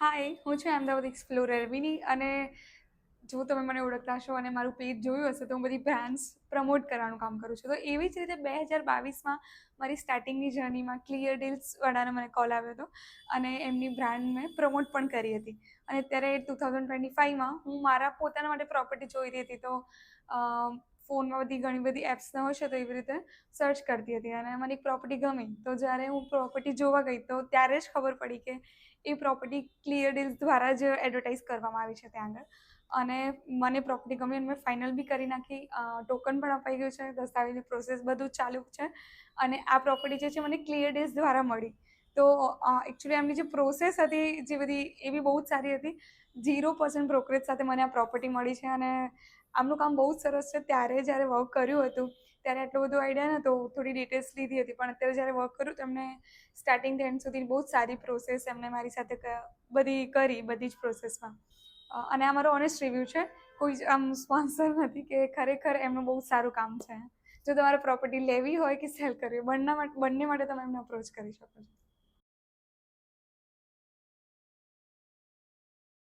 હાય, હું છું અમદાવાદ એક્સપ્લોરર વિની અને જો તમે મને ઓળખતા હશો અને મારું પેજ જોયું હશે તો હું બધી બ્રાન્ડ્સ પ્રમોટ કરવાનું કામ કરું છું. તો એવી જ રીતે 2022માં મારી સ્ટાર્ટિંગની જર્નીમાં ક્લિયર ડીલ્સવાળાનો મને કોલ આવ્યો હતો અને એમની બ્રાન્ડ મેં પ્રમોટ પણ કરી હતી. અને અત્યારે 2025માં હું મારા પોતાના માટે પ્રોપર્ટી જોઈ રહી હતી. તો ફોનમાં ઘણી બધી એપ્સનો હશે તો એવી રીતે સર્ચ કરતી હતી અને મને એક પ્રોપર્ટી ગમી. તો જ્યારે હું પ્રોપર્ટી જોવા ગઈ તો ત્યારે જ ખબર પડી કે એ પ્રોપર્ટી ક્લિયર ડીલ્સ દ્વારા જ એડવર્ટાઇઝ કરવામાં આવી છે ત્યાં આગળ. અને મને પ્રોપર્ટી ગમી અને મેં ફાઇનલ બી કરી નાખી. ટોકન પણ અપાઈ ગયું છે, દસ્તાવેજની પ્રોસેસ બધું જ ચાલુ છે. અને આ પ્રોપર્ટી જે છે મને ક્લિયર ડીલ્સ દ્વારા મળી. તો એકચ્યુઅલી એમની જે પ્રોસેસ હતી જે બધી એ બી બહુ જ સારી હતી. 0% બ્રોકરેજ સાથે મને આ પ્રોપર્ટી મળી છે અને આમનું કામ બહુ જ સરસ છે. ત્યારે જ્યારે વર્ક કર્યું હતું ત્યારે એટલો બધો આઈડિયા નહોતો, થોડી ડિટેલ્સ લીધી હતી, પણ અત્યારે જ્યારે વર્ક કર્યું તો એમને સ્ટાર્ટિંગથી એન્ડ સુધી બહુ જ સારી પ્રોસેસ એમને મારી સાથે બધી જ પ્રોસેસમાં. અને આ મારો ઓનેસ્ટ રિવ્યૂ છે, કોઈ જ આમ સ્પોન્સર નથી, કે ખરેખર એમનું બહુ સારું કામ છે. જો તમારે પ્રોપર્ટી લેવી હોય કે સેલ કરવી, બંને માટે તમે એમને અપ્રોચ કરી શકો છો.